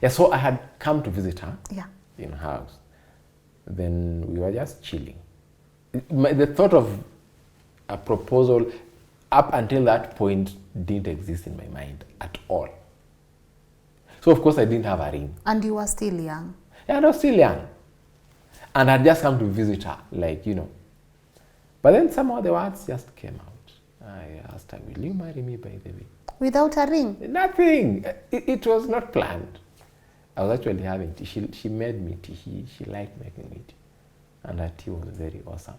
Yeah, so I had come to visit her in her house. Then we were just chilling. The thought of a proposal up until that point didn't exist in my mind at all. So of course I didn't have a ring. And you were still young? Yeah, I was still young. And I'd just come to visit her, But then somehow the words just came out. I asked her, will you marry me, by the way? Without a ring? Nothing. It was not planned. I was actually having tea. She made me tea. She liked making me tea. And her tea was very awesome.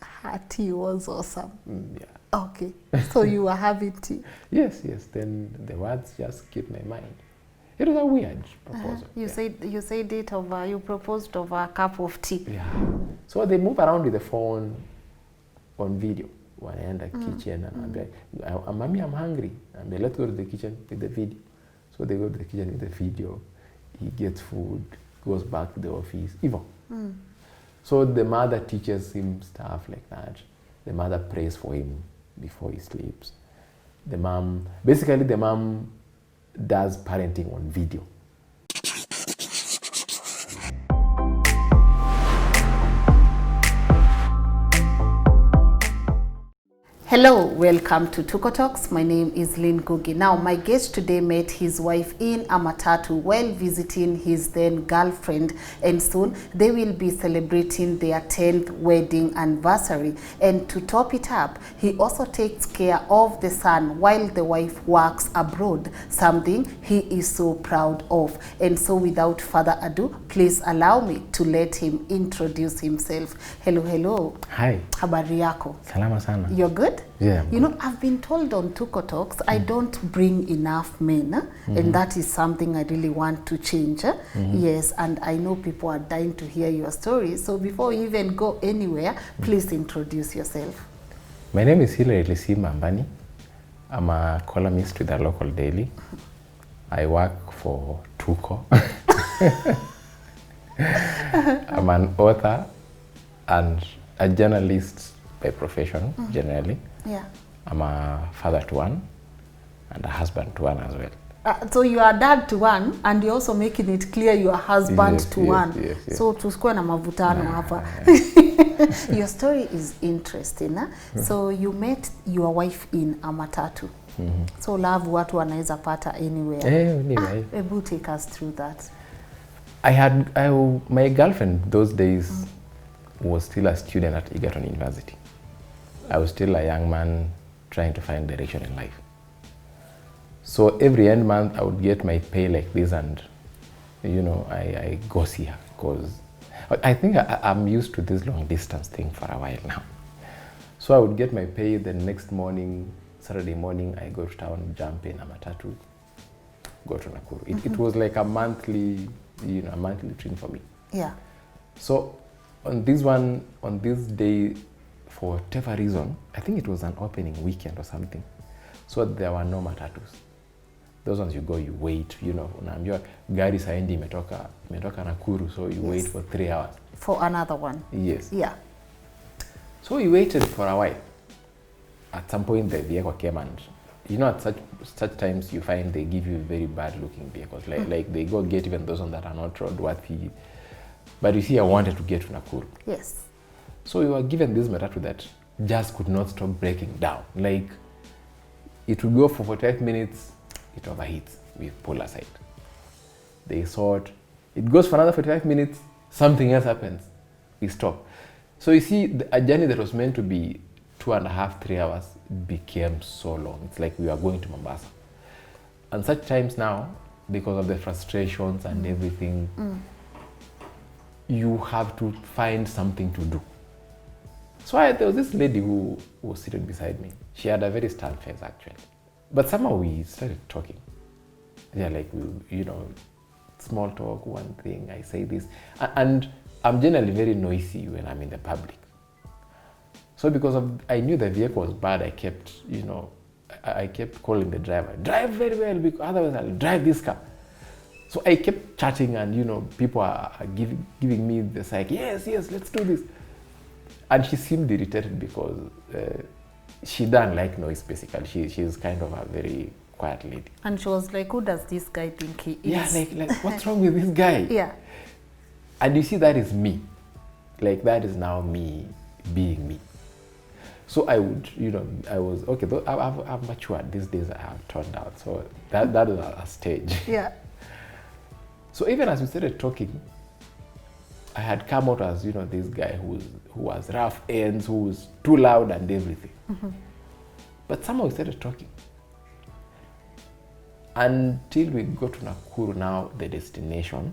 Her tea was awesome? Yeah. Okay. So you were having tea? Yes. Then the words just kept my mind. It was a weird proposal. You said it over, you proposed over a cup of tea. Yeah. So they move around with the phone on video. When I enter the kitchen and I'm like, Mommy, I'm hungry. And they let's go to the kitchen with the video. So they go to the kitchen with the video. He gets food, goes back to the office, even. So the mother teaches him stuff like that. The mother prays for him before he sleeps. The mom does parenting on video. Hello, welcome to Tuko Talks. My name is Lynn Ngugi. Now, my guest today met his wife in a matatu while visiting his then girlfriend, and soon they will be celebrating their 10th wedding anniversary. And to top it up, he also takes care of the son while the wife works abroad, something he is so proud of. And so without further ado, please allow me to let him introduce himself. Hello. Hi. Habari yako? Salama sana. You're good? Yeah. You know, I've been told on Tuko Talks, I don't bring enough men, and that is something I really want to change. Yes, and I know people are dying to hear your story. So before you even go anywhere, please introduce yourself. My name is Lisimba Ambani. I'm a columnist with a local daily. I work for Tuko. I'm an author and a journalist by profession, generally. Yeah. I'm a father to one and a husband to one as well. So you are dad to one, and you're also making it clear you are husband to one. Yes. So tusikue na mavutano hapa. Your story is interesting. So you met your wife in a matatu. So love watu wanaweza pata anywhere. Anyway. Able take us through that. My girlfriend those days was still a student at Egerton University. I was still a young man trying to find direction in life. So every end month I would get my pay like this, and I go see her because I think I'm used to this long distance thing for a while now. So I would get my pay the next morning, Saturday morning, I go to town, jump in a matatu, go to Nakuru. It was like a monthly train for me. Yeah. So on this day, for whatever reason, I think it was an opening weekend or something, so there were no matatus. Those ones you go, you wait, unaambiwa gari saendi imetoka Nakuru, so you wait for 3 hours. For another one. Yes. Yeah. So we waited for a while. At some point the vehicle came, and at such times you find they give you very bad looking vehicles, like they go get even those ones that are not roadworthy. But you see, I wanted to get to Nakuru. Yes. So we were given this matatu that just could not stop breaking down. Like, it would go for 45 minutes, it overheats, we pull aside. They sort, it goes for another 45 minutes, something else happens, we stop. So you see, a journey that was meant to be 2.5, 3 hours became so long. It's like we were going to Mombasa. And such times now, because of the frustrations and everything, you have to find something to do. So there was this lady who was seated beside me. She had a very stern face, actually. But somehow we started talking. Yeah, like, small talk, one thing, I say this. And I'm generally very noisy when I'm in the public. So because I knew the vehicle was bad, I kept calling the driver, drive very well, because otherwise I'll drive this car. So I kept chatting, and people are giving me the psych, yes, let's do this. And she seemed irritated because she doesn't like noise, basically. She's kind of a very quiet lady. And she was like, who does this guy think he is? Yeah, like what's wrong with this guy? Yeah. And you see, that is me. Like, that is now me being me. So I would, I was, okay, though I've matured. These days I have turned out. So that is a stage. Yeah. So even as we started talking, I had come out as, this guy who was rough ends, who was too loud and everything. But somehow we started talking. Until we got to Nakuru, now the destination.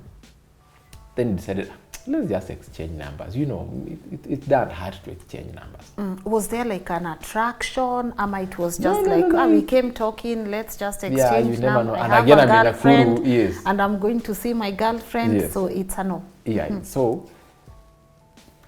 Then we decided, let's just exchange numbers. It doesn't hurt to exchange numbers. Was there like an attraction? It was just we came talking, let's just exchange numbers. Yeah, you never know. And I have again, a I'm in girlfriend, Nakuru, yes. and I'm going to see my girlfriend, Yes. so it's a no. Yeah, so,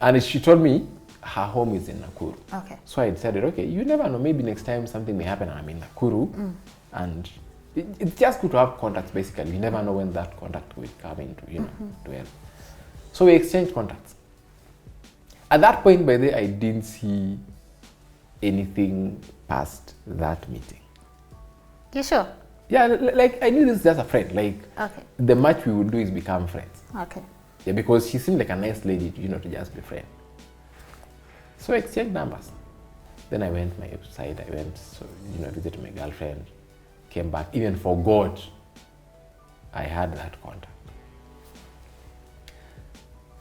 and she told me her home is in Nakuru. Okay. So I decided, okay, you never know, maybe next time something may happen and I'm in Nakuru. And it's just good to have contacts, basically. You never know when that contact will come into, to help. So we exchanged contacts. At that point, by the way, I didn't see anything past that meeting. You sure? Yeah, like I knew this is just a friend. Like, Okay. the much we would do is become friends. Okay. Yeah, because she seemed like a nice lady, to just be friend. So I exchanged numbers. Then I went my side. I went, visit my girlfriend, came back, even forgot I had that contact.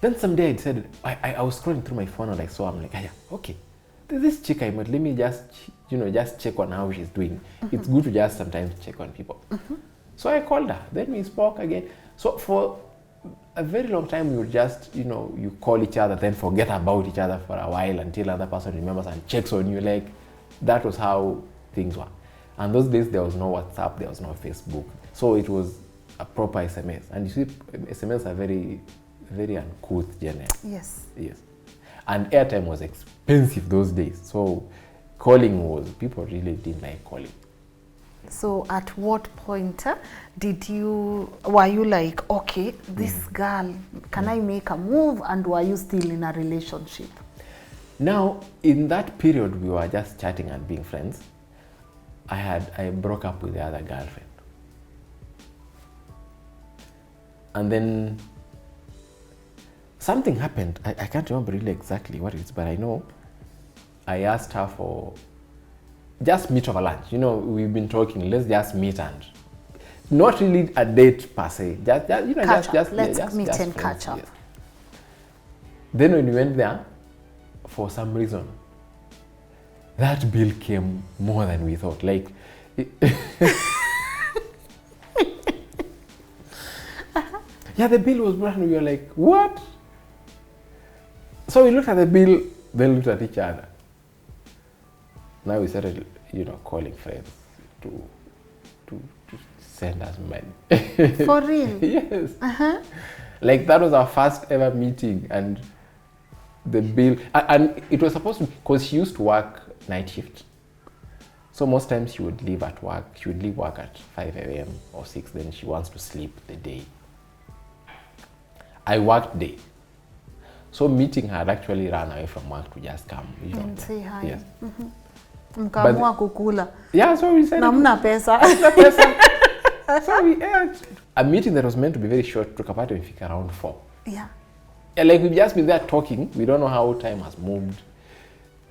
Then someday I decided, I was scrolling through my phone and I saw, I'm like, yeah, okay, this chick I met, let me just, just check on how she's doing. It's good to just sometimes check on people. So I called her, then we spoke again. So for a very long time, we would just, you call each other, then forget about each other for a while until another person remembers and checks on you. Like, that was how things were. And those days, there was no WhatsApp, there was no Facebook. So it was a proper SMS. And you see, SMS are very, very uncouth generally. Yes. Yes. And airtime was expensive those days. So people really didn't like calling. So at what point were you like, okay, this girl, can I make a move? And were you still in a relationship? Now, in that period, we were just chatting and being friends. I broke up with the other girlfriend. And then something happened. I can't remember really exactly what it is, but I know I asked her for just meet over lunch. We've been talking, let's just meet, and not really a date per se. Just let's meet and friends, catch up. Yes. Then when we went there, for some reason, that bill came more than we thought. Like, yeah, the bill was more, and we were like, what? So we looked at the bill, then looked at each other. Now we started, calling friends to send us money. For real? Yes. Like, that was our first ever meeting, and the bill, and it was supposed to, because she used to work night shift. So most times she would leave at work. She would leave work at 5 a.m. or 6. Then she wants to sleep the day. I worked day. So meeting had actually run away from work to just come. And say hi. Yes. Mkaamua kukula. Yeah, so we said. Namna pesa. So we ate. A meeting that was meant to be very short took about around 4. Yeah. Like, we've just been there talking. We don't know how time has moved.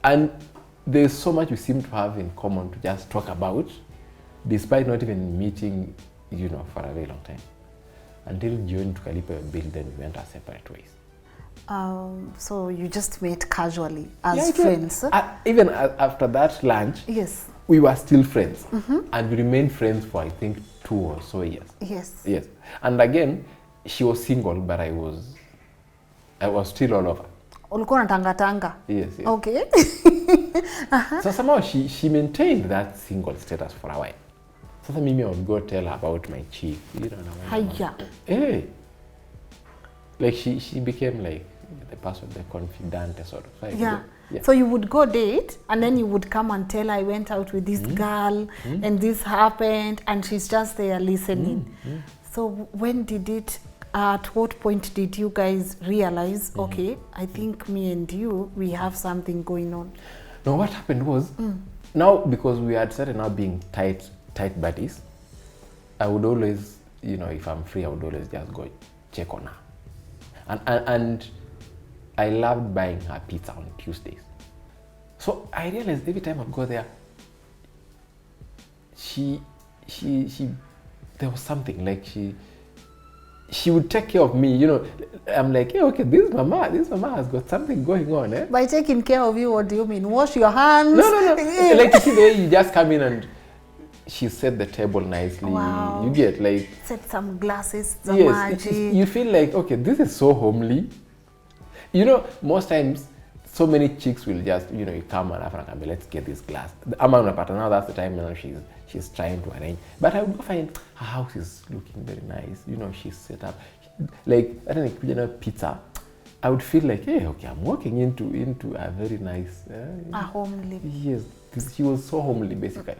And there's so much we seem to have in common to just talk about, despite not even meeting, for a very long time. Until June to Kalipa bill, then we went our separate ways. So you just met casually as friends? Even after that lunch, yes, we were still friends. And we remained friends for, I think, 2 or so years. Yes. Yes. And again, she was single, but I was still all over. Ulikuwa tanga. Yes, yes. Okay. So somehow she maintained that single status for a while. So maybe I would go tell her about my chief. Hiya. Hey. Like, she became like the person, the confidant sort of. Like, yeah. Yeah. So you would go date, and then you would come and tell, I went out with this girl, and this happened, and she's just there listening. So when at what point did you guys realize, okay, I think me and you, we have something going on? No, what happened was, now because we had started now being tight tight buddies. I would always, if I'm free, I would always just go check on her. And I loved buying her pizza on Tuesdays. So I realized every time I'd go there, there was something, like she would take care of me, I'm like, yeah, okay, this mama has got something going on, eh? By taking care of you, what do you mean? Wash your hands? No. Like, you see the way you just come in and she set the table nicely. Wow. You get, like... Set some glasses, yes, you feel like, okay, this is so homely. Most times, so many chicks will just, you come and after let's get this glass. I'm on a partner now, that's the time she's trying to arrange. But I would go find her house is looking very nice. She's set up. Like, I don't know, pizza. I would feel like, hey, okay, I'm walking into a very nice... a homely. Yes, she was so homely, basically.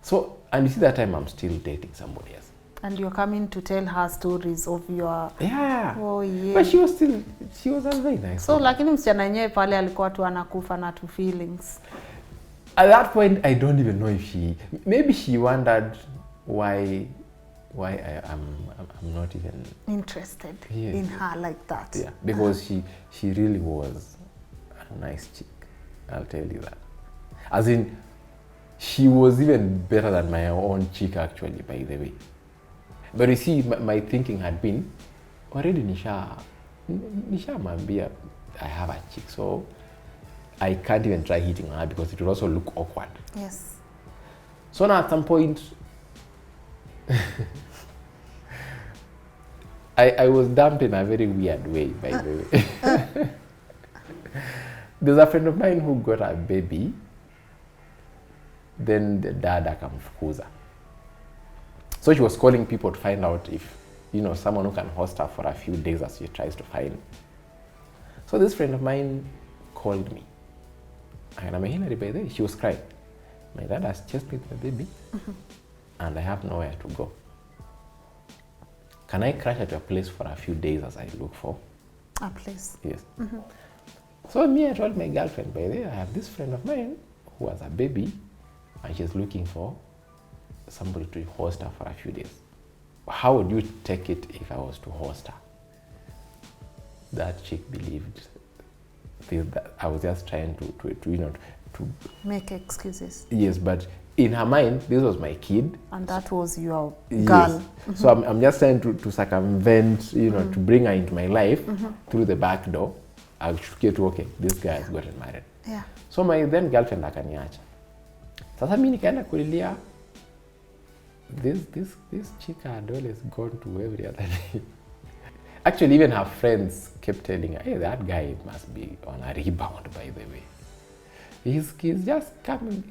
So, and you see that time I'm still dating somebody else. And you're coming to tell her stories of your... Yeah. Oh, yeah. But she was a very nice So, woman. lakini msichana yenyewe pale alikuwa tu anakufa na tu feelings. At that point, I don't even know if maybe she wondered why I'm not even interested in her like that. Yeah, because she really was a nice chick. I'll tell you that. As in, she was even better than my own chick, actually, by the way. But you see, my thinking had been, already Nisha Mambia, I have a chick, so I can't even try hitting her because it will also look awkward. Yes. So now at some point, I was dumped in a very weird way, by the way. There's a friend of mine who got a baby, then the dad akamfukuza. So she was calling people to find out if, someone who can host her for a few days as she tries to find. So this friend of mine called me. And I'm Hillary, by the way, she was crying. My dad has just made the baby, and I have nowhere to go. Can I crash at your place for a few days as I look for a place? Yes. So I told my girlfriend, by the way, I have this friend of mine who has a baby, and she's looking for somebody to host her for a few days. How would you take it if I was to host her? That chick believed that I was just trying to make excuses. Yes, but in her mind, this was my kid. And that was your Yes. girl. So I'm just trying to circumvent, to bring her into my life through the back door. I should get to, okay, this guy has gotten married. Yeah. So my then girlfriend akaniacha. Sasa mimi nikaenda kulilia. This chick had always gone to every other day. Actually, even her friends kept telling her, hey, that guy must be on a rebound, by the way. He's just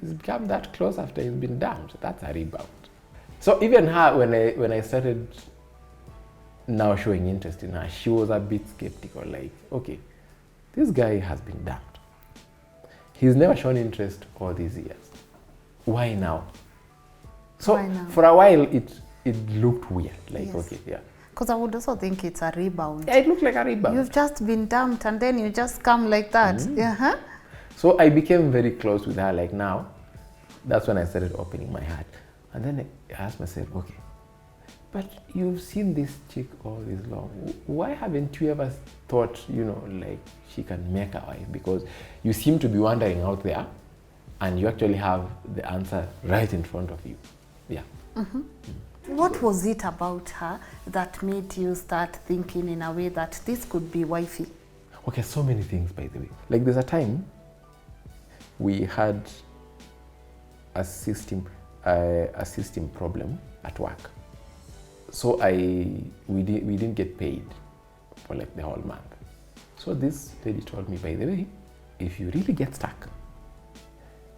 he's become that close after he's been dumped. That's a rebound. So even her, when I started now showing interest in her, she was a bit skeptical, like, okay, this guy has been dumped. He's never shown interest all these years. Why now? So for a while, it looked weird, like, yes. Okay, yeah. Because I would also think it's a rebound. Yeah, it looked like a rebound. You've just been dumped and then you just come like that. So I became very close with her, like now. That's when I started opening my heart. And then I asked myself, okay, but you've seen this chick all this long. Why haven't you ever thought, like she can make a wife? Because you seem to be wandering out there and you actually have the answer right in front of you. Yeah. What was it about her that made you start thinking in a way that this could be wifey? Okay, so many things, by the way. Like there's a time we had a system problem at work. So we didn't get paid for like the whole month. So this lady told me, by the way, if you really get stuck,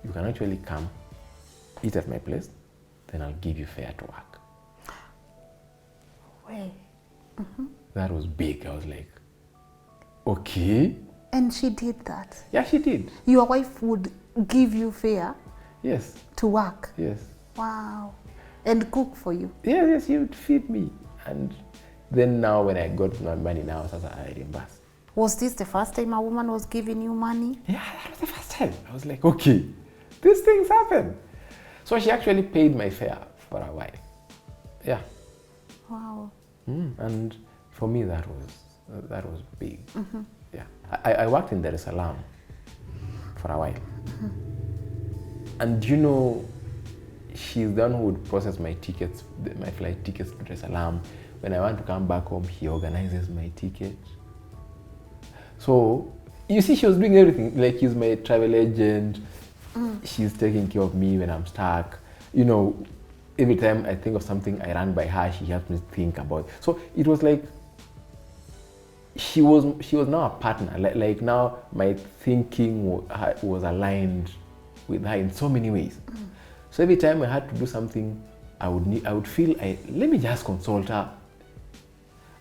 you can actually come eat at my place, then I'll give you fare to work. Way. That was big. I was like, okay. And she did that? Yeah, she did. Your wife would give you fare? Yes. To work? Yes. Wow. And cook for you? Yes, she would feed me. And then now when I got my money now, I reimbursed. Was this the first time a woman was giving you money? Yeah, that was the first time. I was like, okay, these things happen. So she actually paid my fare for a while. Yeah. Wow. And for me, that was big. Yeah. I worked in Dar es Salaam for a while. And you know, she's the one who would process my tickets, my flight tickets to Dar es Salaam. When I want to come back home, he organizes my ticket. So, you see, she was doing everything. Like, he's my travel agent. She's taking care of me when I'm stuck. You know, every time I think of something, I run by her. She helps me think about it. So it was like she was now a partner. Like now my thinking was aligned with her in so many ways. So every time I had to do something, I would feel let me just consult her,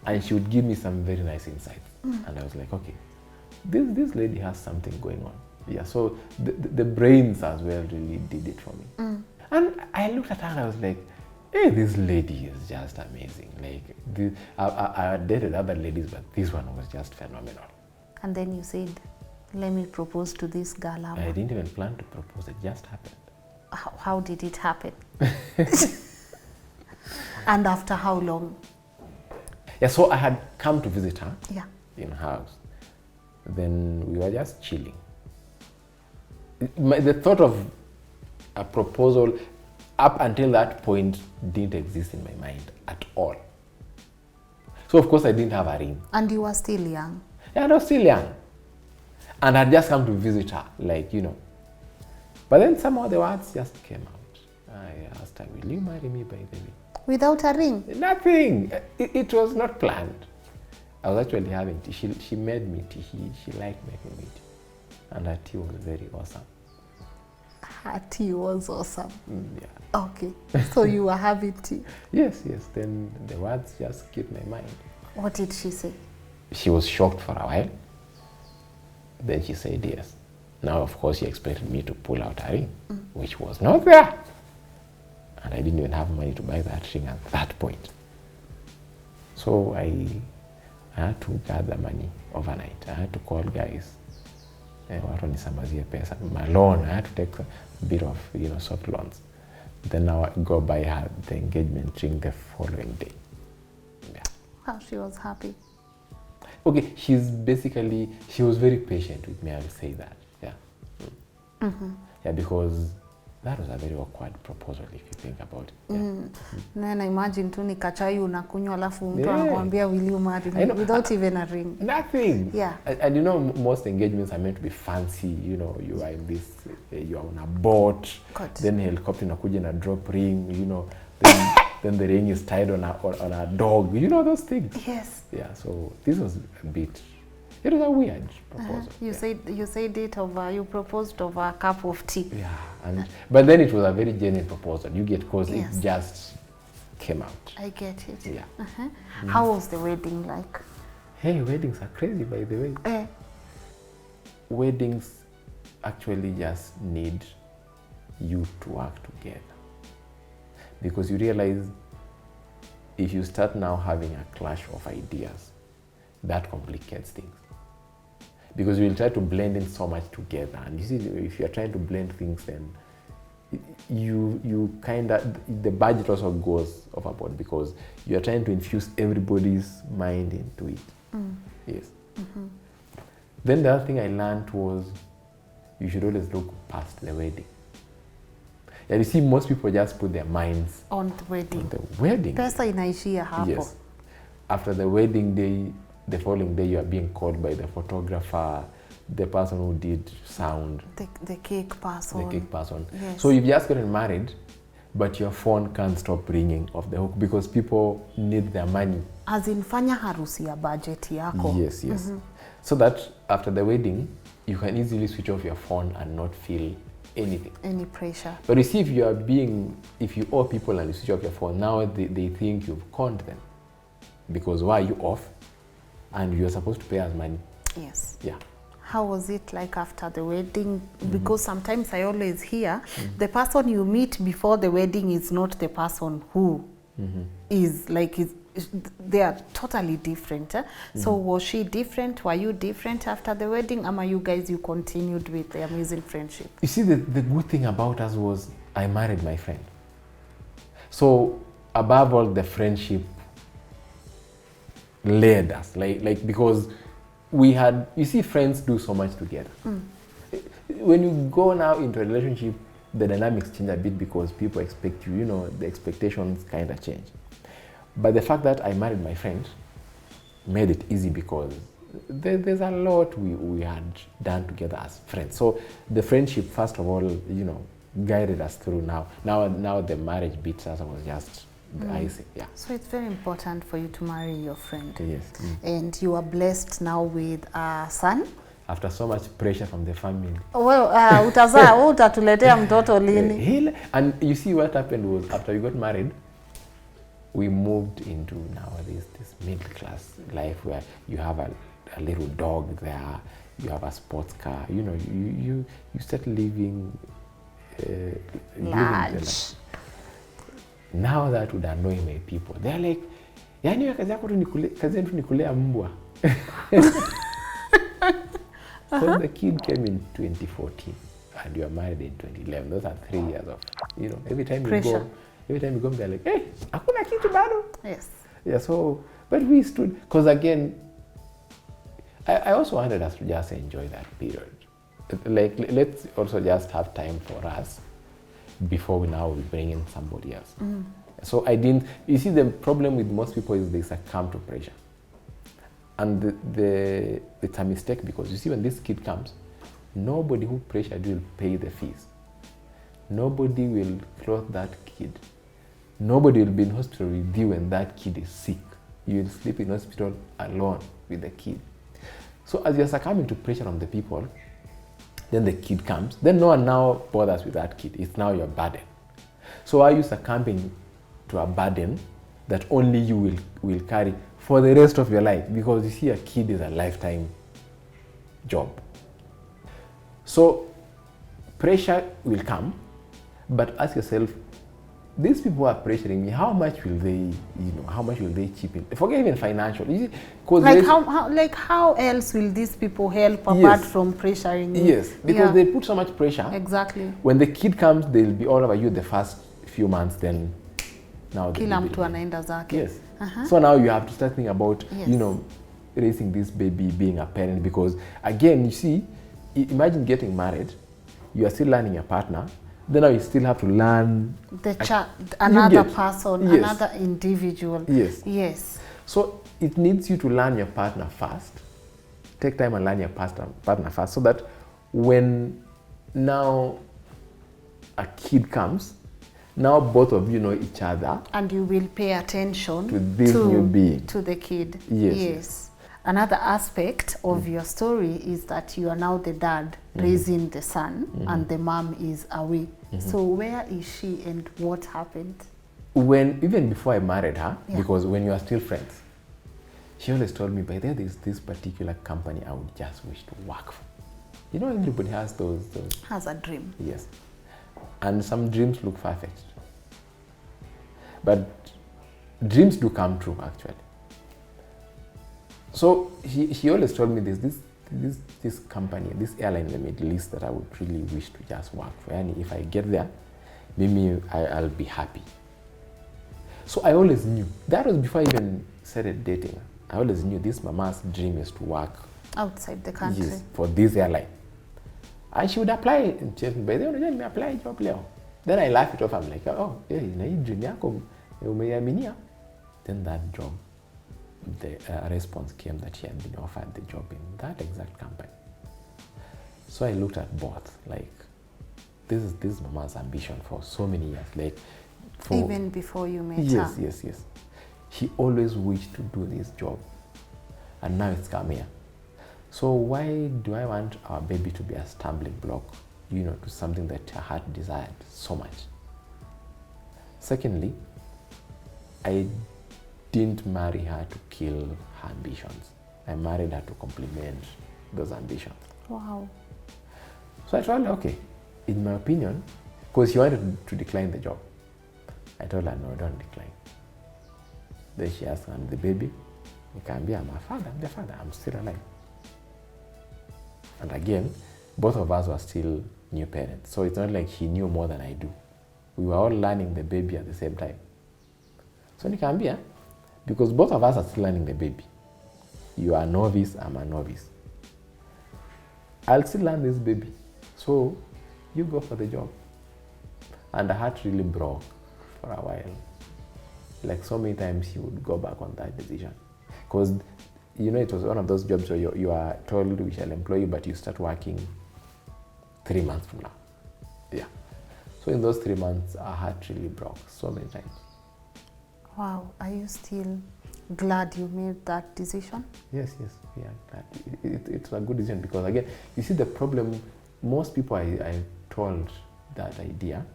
and she would give me some very nice insights. And I was like, okay, this lady has something going on. Yeah, so the brains as well really did it for me. And I looked at her and I was like, hey, this lady is just amazing. Like, I dated other ladies, but this one was just phenomenal. And then you said, let me propose to this girl. I didn't even plan to propose, it just happened. How did it happen? And after how long? Yeah, so I had come to visit her in her house. Then we were just chilling. The thought of a proposal up until that point didn't exist in my mind at all. So of course I didn't have a ring. And you were still young? Yeah, I was still young. And I'd just come to visit her, like, you know. But then somehow the words just came out. I asked her, will you marry me, by the way? Without a ring? Nothing. It was not planned. I was actually having tea. She made me tea. She liked making me tea. And her tea was very awesome. Her tea was awesome? Yeah. Okay. So you were having tea? Yes. Then the words just skipped my mind. What did she say? She was shocked for a while. Then she said yes. Now, of course, she expected me to pull out a ring, which was not there. And I didn't even have money to buy that ring at that point. So I had to gather money overnight. I had to call guys. Watu nisambazie pesa. My loan, I had to take a bit of, soft loans. Then I would go buy her the engagement ring the following day. Yeah. How she was happy. Okay, she was very patient with me, I will say that. Yeah. Yeah, because that was a very awkward proposal if you think about it. Yeah. Na imagine tu ni kachai unakunywa alafu mtu anakuambia will you marry me without even a ring. Nothing. Yeah. And you know, most engagements are meant to be fancy. You know, you are in this, you are on a boat. God. Then helicopter inakuja na drop ring. You know, then the ring is tied on a dog. You know those things. Yes. Yeah. So this was a bit. It was a weird proposal. You said it over. You proposed over a cup of tea. Yeah, but then it was a very genuine proposal. You get, because it just came out. I get it. Yeah. How was the wedding like? Hey, weddings are crazy, by the way. Weddings actually just need you to work together, because you realize if you start now having a clash of ideas, that complicates things. Because you will try to blend in so much together, and you see, if you are trying to blend things, then you kind of, the budget also goes overboard, because you are trying to infuse everybody's mind into it. Yes. Then the other thing I learned was you should always look past the wedding. And you see, most people just put their minds on the wedding. On the wedding. Pesa inaishia hapo. Yes. After the wedding day, the following day, you are being called by the photographer, the person who did sound. The cake person. The cake person. Yes. So you've just gotten married, but your phone can't stop ringing off the hook, because people need their money. As in, fanya harusi ya budget yako. Yes. So that after the wedding, you can easily switch off your phone and not feel anything. Any pressure. But you see, if you owe people and you switch off your phone, now they think you've conned them. Because why are you off? And you're supposed to pay us money. Yes. Yeah. How was it like after the wedding? Because sometimes I always hear the person you meet before the wedding is not the person who is like, they are totally different. So was she different? Were you different after the wedding? Ama you guys, you continued with the amazing friendship? You see, the good thing about us was I married my friend. So above all, the friendship led us, like because we had, you see, friends do so much together. When you go now into a relationship, the dynamics change a bit because people expect you, the expectations kind of change. But the fact that I married my friend made it easy because there's a lot we had done together as friends. So the friendship, first of all, guided us through now. Now the marriage bit was just the icing. Yeah. So it's very important for you to marry your friend. Yes. And you are blessed now with a son. After so much pressure from the family. Well, utatuletea mtoto lini? And you see what happened was after we got married, we moved into now this middle class life where you have a little dog there, you have a sports car, you start living large. Now that would annoy my people. They're like, yani kazi yetu ni kulea mbwa. So the kid came in 2014 and you are married in 2011. Those are 3 years of, every time pressure. you go, they're like, hey, hakuna kitu bado. Yes. Yeah, so, but we stood, because again, I also wanted us to just enjoy that period. Like, let's also just have time for us before we bring in somebody else. So you see, the problem with most people is they succumb to pressure. And it's a mistake because you see, when this kid comes, nobody who pressured you will pay the fees. Nobody will clothe that kid. Nobody will be in hospital with you when that kid is sick. You will sleep in hospital alone with the kid. So as you're succumbing to pressure on the people, then the kid comes. Then no one now bothers with that kid. It's now your burden. So are you succumbing to a burden that only you will carry for the rest of your life? Because you see, a kid is a lifetime job. So pressure will come, but ask yourself, these people who are pressuring me, how much will they chip in? Forget even financial. You see, how else will these people help apart from pressuring you? Yes, because they put so much pressure. Exactly. When the kid comes, they'll be all over you the first few months, then now kila mtu anaenda zake. Yes. So now you have to start thinking about, raising this baby, being a parent, because again, you see, imagine getting married, you are still learning your partner, then now you still have to learn another person, another individual. Yes. Yes. So it needs you to learn your partner first. Take time and learn your partner first, so that when now a kid comes, now both of you know each other. And you will pay attention to this new being. To the kid. Yes. Another aspect of your story is that you are now the dad raising the son and the mom is away. So where is she and what happened? Even before I married her, because when you are still friends, she always told me, by there's this particular company I would just wish to work for. Everybody has those. Has a dream. Yes. And some dreams look far-fetched. But dreams do come true, actually. So she always told me this company, this airline in the Middle East that I would really wish to just work for. And if I get there, maybe I'll be happy. So I always knew. That was before I even started dating. I always knew this mama's dream is to work outside the country. Yes, for this airline. And she would apply and she by the way, apply job leo. Then I laugh it off. I'm like, oh, yeah, dream yako umeyaminia. Then that job, the response came that she had been offered the job in that exact company. So I looked at both, like, this is mama's ambition for so many years. Even before you met her? Yes. She always wished to do this job. And now it's come here. So why do I want our baby to be a stumbling block, to something that her heart desired so much? Secondly, I didn't marry her to kill her ambitions. I married her to complement those ambitions. Wow. So I told her, okay, in my opinion, because she wanted to decline the job. I told her, no, don't decline. Then she asked, I'm the baby. You can be, I'm the father, I'm still alive. And again, both of us were still new parents. So it's not like she knew more than I do. We were all learning the baby at the same time. So nikaambia, because both of us are still learning the baby. You are a novice, I'm a novice. I'll still learn this baby. So you go for the job. And the heart really broke for a while. Like so many times he would go back on that decision. Because, you know, it was one of those jobs where you are told we shall employ you, but you start working 3 months from now. Yeah. So in those 3 months, our heart really broke so many times. Wow. Are you still glad you made that decision? Yes, we are glad. It's a good decision because, again, you see the problem, most people I told that idea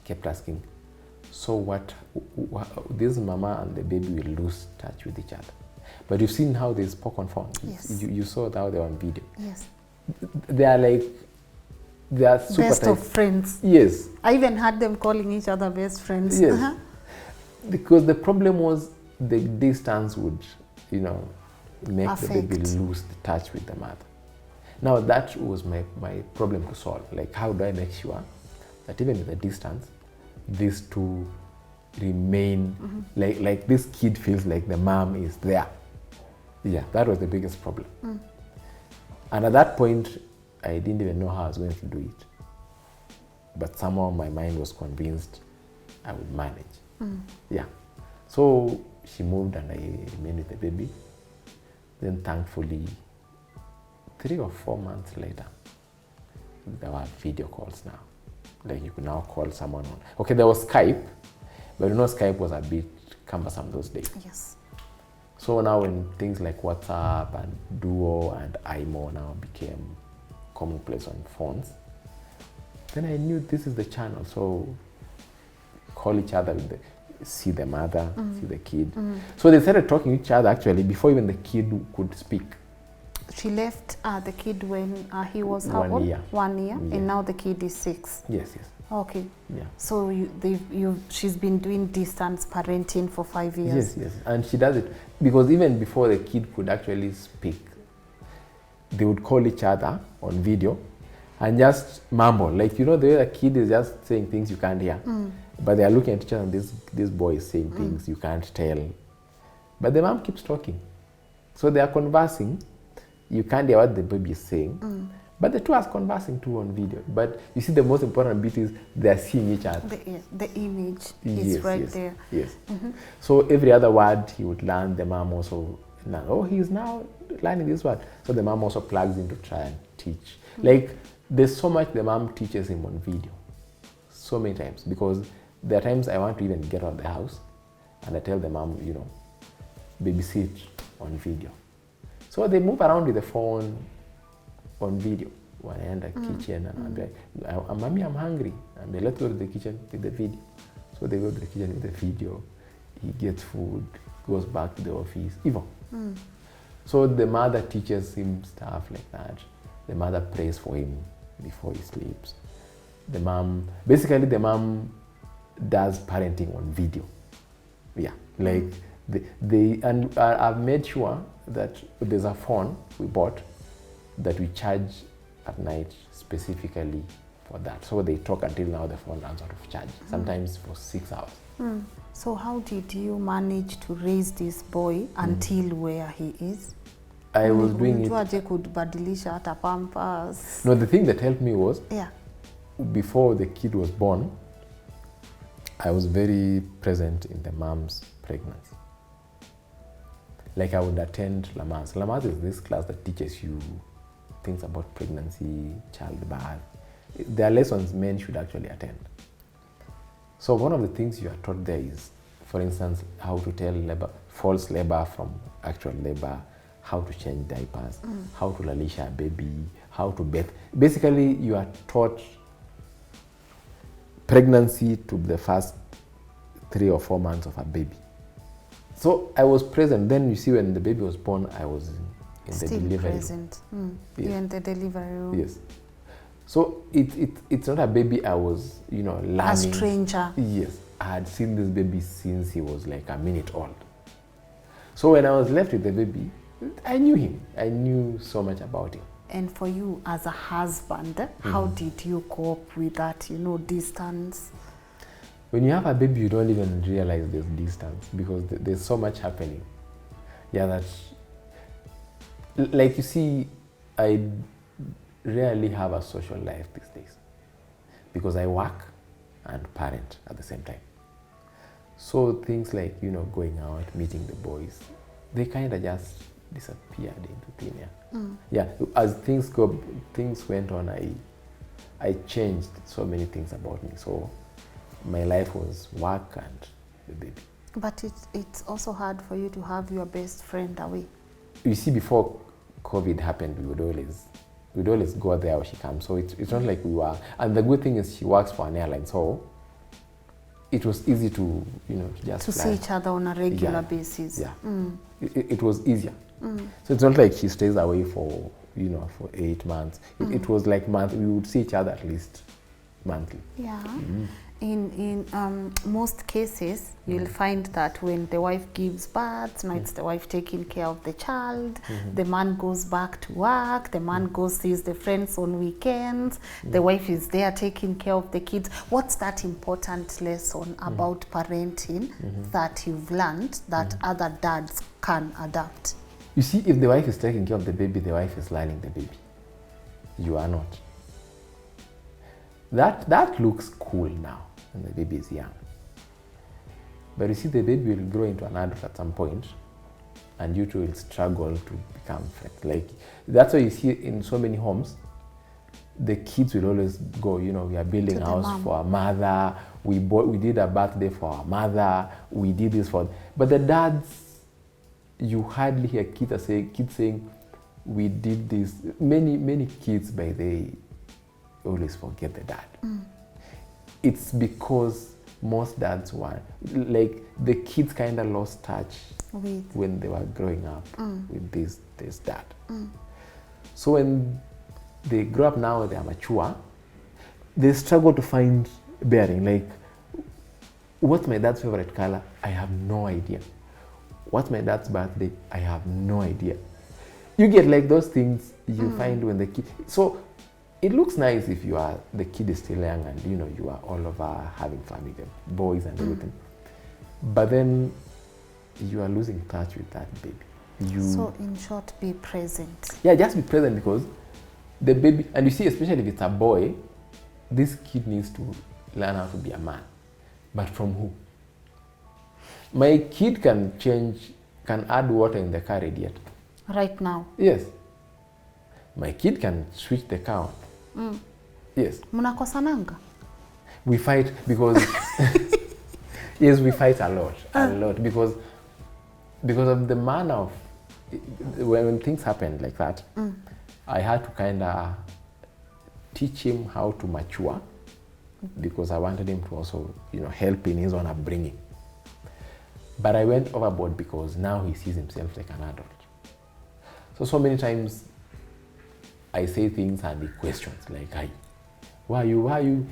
kept asking, so what, this mama and the baby will lose touch with each other. But you've seen how they spoke on phone. Yes. You saw how they were on video. Yes. They are super best tight. of friends. Yes. I even had them calling each other best friends. Yes. Because the problem was the distance would, you know, make Affect. the baby lose the touch with the mother. Now that was my problem to solve. Like, how do I make sure that even with the distance, these two remain, like this kid feels like the mom is there. Yeah, that was the biggest problem. And at that point, I didn't even know how I was going to do it. But somehow my mind was convinced I would manage. Yeah. So she moved and I remained with the baby. Then thankfully, 3 or 4 months later, there were video calls now. Like you could now call someone on. Okay, there was Skype, but you know Skype was a bit cumbersome those days. Yes. So now when things like WhatsApp and Duo and IMO now became commonplace on phones, then I knew this is the channel. So call each other, see the mother, see the kid. So they started talking to each other actually before even the kid could speak. She left the kid when he was how 1 old? year. 1 year, Yeah. and now the kid is 6. Yes. Okay. Yeah. So she's been doing distance parenting for 5 years. Yes. And she does it because even before the kid could actually speak, they would call each other on video and just mumble. Like, you know, the way the kid is just saying things you can't hear. But they are looking at each other and this boy is saying things you can't tell. But the mom keeps talking. So they are conversing. You can't hear what the baby is saying. But the two are conversing too on video. But you see the most important bit is they are seeing each other. The image is right there. Yes. So every other word he would learn, the mom also learn. Oh, he's now learning this word. So the mom also plugs in to try and teach. Like, there's so much the mom teaches him on video. So many times. Because there are times I want to even get out of the house and I tell the mom, you know, babysit on video. So they move around with the phone on video. When I enter the kitchen and I'm like, Mommy, I'm hungry. And they let's go to the kitchen with the video. So they go to the kitchen with the video. He gets food, goes back to the office. Even. So the mother teaches him stuff like that. The mother prays for him before he sleeps. The mom does parenting on video. Yeah, like and I've made sure that there's a phone we bought that we charge at night specifically for that. So they talk until now the phone runs out of charge, sometimes for 6 hours. So how did you manage to raise this boy until where he is? I was doing it. Kubadilisha hata pampers. No, the thing that helped me was, yeah, before the kid was born, I was very present in the mom's pregnancy. Like I would attend Lamas. Lamas is this class that teaches you things about pregnancy, childbirth. There are lessons men should actually attend. So one of the things you are taught there is, for instance, how to tell false labor from actual labor, how to change diapers, how to lalisha a baby, how to bathe. Basically, you are taught pregnancy to the first 3 or 4 months of a baby. So I was present. Then you see when the baby was born, I was in the delivery present. room. Yes. You're in the delivery room. Yes. So it's not a baby I was, you know, learning. A stranger. Yes. I had seen this baby since he was like a minute old. So when I was left with the baby, I knew him. I knew so much about him. And for you as a husband, how did you cope with that, you know, distance? when you have a baby, you don't even realize there's distance because there's so much happening. Yeah, that, like you see, I rarely have a social life these days because I work and parent at the same time. So things like, you know, going out, meeting the boys, they kind of just disappeared into thin air. Yeah, as things went on, I changed so many things about me. So my life was work and the baby. But it's also hard for you to have your best friend away. You see, before COVID happened, we'd always go there or she comes. So it's not like we were. And the good thing is she works for an airline, so it was easy to, you know, just to see each other on a regular basis. Yeah, it was easier. So it's not like she stays away for, you know, for 8 months. It was like month. We would see each other at least monthly. Yeah. In most cases, you'll find that when the wife gives birth, now it's the wife taking care of the child, the man goes back to work, the man goes sees the friends on weekends, the wife is there taking care of the kids. What's that important lesson about parenting that you've learned that other dads can adapt? You see, if the wife is taking care of the baby, the wife is learning the baby. You are not. That looks cool now when the baby is young. But you see, the baby will grow into an adult at some point, and you two will struggle to become friends. Like, that's why you see in so many homes, the kids will always go, you know, we are building a house for our mother, we did a birthday for our mother, we did this for... But the dads, you hardly hear kids saying, we did this. Many kids, by the always forget the dad. It's because most dads were, like, the kids kind of lost touch when they were growing up with this dad. So when they grow up now, they are mature, they struggle to find bearing. Like, what's my dad's favorite color? I have no idea. What's my dad's birthday? I have no idea. You get like those things you find when the kid... So it looks nice if the kid is still young and, you know, you are all over having fun with the boys and everything. But then you are losing touch with that baby. So in short, be present. Yeah, just be present because the baby, and you see, especially if it's a boy, this kid needs to learn how to be a man. But from who? My kid can add water in the car radiator. Right now? Yes. My kid can switch the car on. Yes. Munakosananga? We fight because yes, we fight a lot because of the manner of when things happened like that. I had to kind of teach him how to mature because I wanted him to also, you know, help in his own upbringing. But I went overboard because now he sees himself like an adult. So many times I say things and he questions, like, "Hi, why you?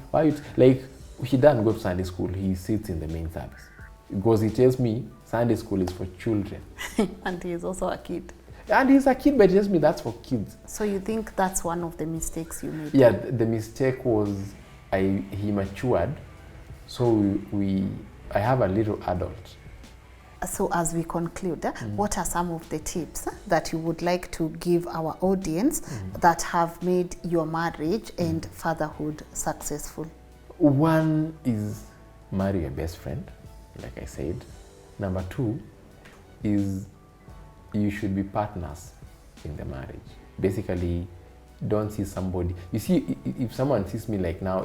Like, he doesn't go to Sunday school. He sits in the main service because he tells me Sunday school is for children." And he is also a kid. And he's a kid, but he tells me that's for kids. So you think that's one of the mistakes you made? Yeah, the mistake was he matured, so I have a little adult. So as we conclude, what are some of the tips that you would like to give our audience that have made your marriage and fatherhood successful? One is marry your best friend, like I said. Number 2 is you should be partners in the marriage. Basically, don't see somebody. You see, if someone sees me like now,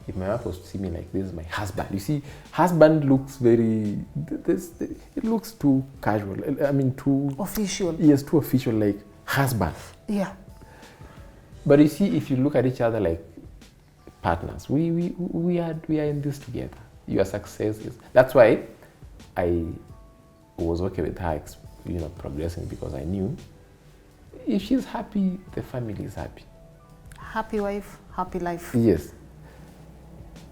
if my wife was to see me like this is my husband, you see, husband looks very, it looks too casual. I mean, too official. Yes, too official, like husband. Yeah. But you see, if you look at each other like partners, we are in this together. Your success is. That's why I was okay with her, you know, progressing, because I knew if she's happy, the family is happy. Happy wife, happy life. Yes.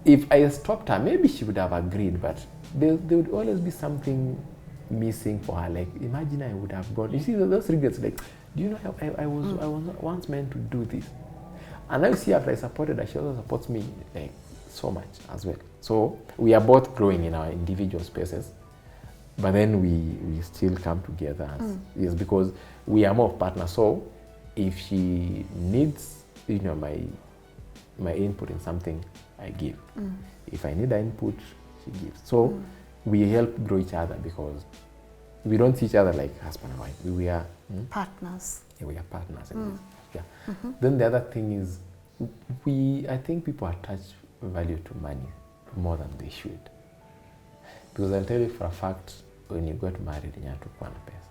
If I stopped her, maybe she would have agreed, but there would always be something missing for her. Like, imagine I would have gone. You see, those regrets, like, do you know, I was not once meant to do this. And now you see, after I supported her, she also supports me. Like, so much as well. So we are both growing in our individual spaces, but then we still come together as yes, because we are more of partners. So if she needs, you know, my input in something, I give. If I need her input, she gives. So we help grow each other, because we don't see each other like husband and wife. We are partners. Yeah, we are partners. In this. Yeah. Then the other thing is, I think people attach value to money more than they should. Because I'll tell you for a fact, when you got married, you had to go on a pesa.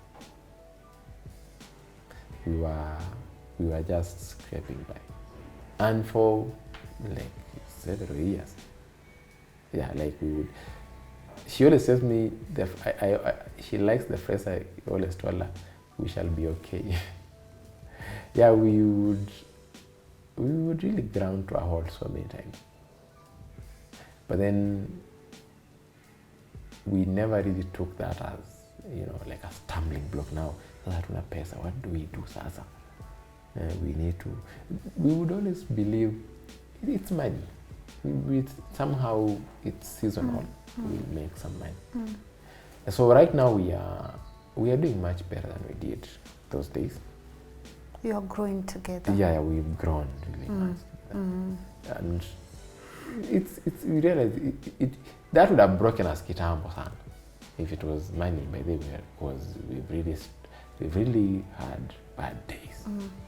We were just scraping by, and for like several years, yeah, like we would. She always says me, she likes the phrase I always told her, "We shall be okay." Yeah, we would really ground to a halt so many times, but then we never really took that as, you know, like a stumbling block. Now hatuna pesa, what do we do sasa? We would always believe it's money. Somehow it's seasonal. We'll make some money. So right now we are doing much better than we did those days. You are growing together. Yeah, we've grown really much. And we realize that would have broken us kitambo sana if it was money by the way, because we've really had bad days.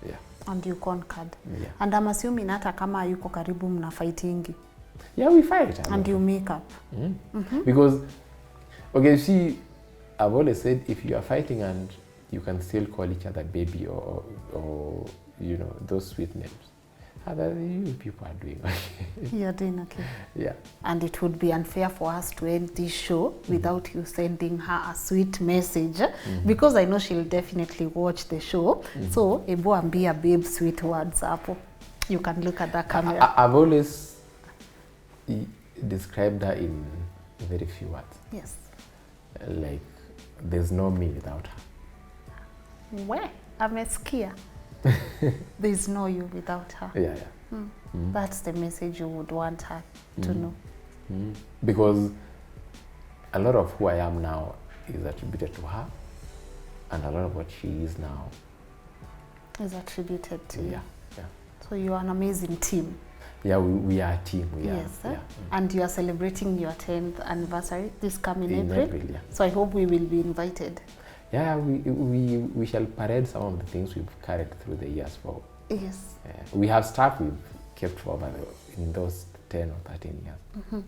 Yeah. And you conquered. Yeah. And I'm assuming hata kama yuko karibu mna fightingi. Yeah, we fight. And you make up. Because, okay, see, I've always said, if you are fighting and you can still call each other baby or you know, those sweet names, you people are doing okay. You're doing okay. Yeah. And it would be unfair for us to end this show without you sending her a sweet message, because I know she'll definitely watch the show. So, ebu ambia babe sweet words hapo. You can look at the camera. I've always described her in very few words. Yes. Like, there's no me without her. Where? Amesikia. There's no you without her. Yeah. That's the message you would want her to know. Because a lot of who I am now is attributed to her, and a lot of what she is now is attributed to you. Yeah. So you are an amazing team. Yeah, we are a team. Yes. And you are celebrating your 10th anniversary this coming in April. Yeah. So I hope we will be invited. Yeah, we shall parade some of the things we've carried through the years for. Yes. We have stuff we've kept for in those 10 or 13 years.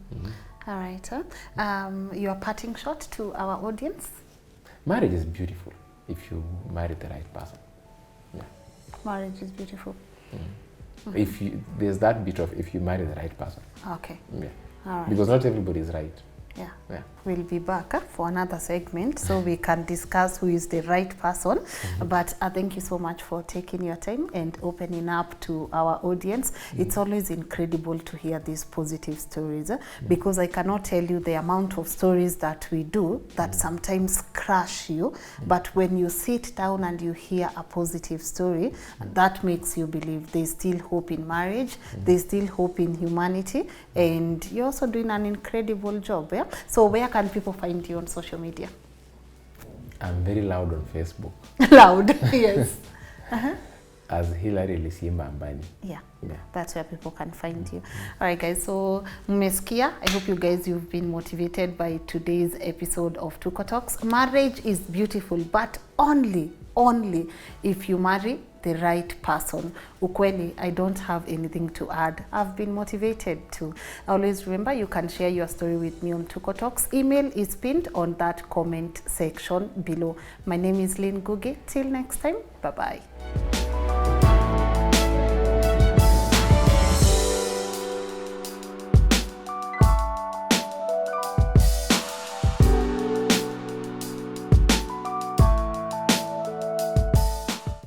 All right. Your parting shot to our audience? Marriage is beautiful if you marry the right person. Yeah. Marriage is beautiful. If there's that bit of if you marry the right person. Okay. Yeah. All right. Because not everybody is right. Yeah. We'll be back for another segment so we can discuss who is the right person. But thank you so much for taking your time and opening up to our audience. It's always incredible to hear these positive stories because I cannot tell you the amount of stories that we do that sometimes crush you. But when you sit down and you hear a positive story, that makes you believe there's still hope in marriage, there's still hope in humanity, and you're also doing an incredible job. Yeah? So where can people find you on social media? I'm very loud on Facebook. Loud, yes. As Hilary Lisimba Ambani. Yeah, that's where people can find you. All right, guys, so mmesikia. I hope you guys, you've been motivated by today's episode of Tuko Talks. Marriage is beautiful, but only if you marry the right person. Ukweli, I don't have anything to add. I've been motivated to. Always remember, you can share your story with me on Tuko Talks. Email is pinned on that comment section below. My name is Lynn Ngugi. Till next time, bye-bye.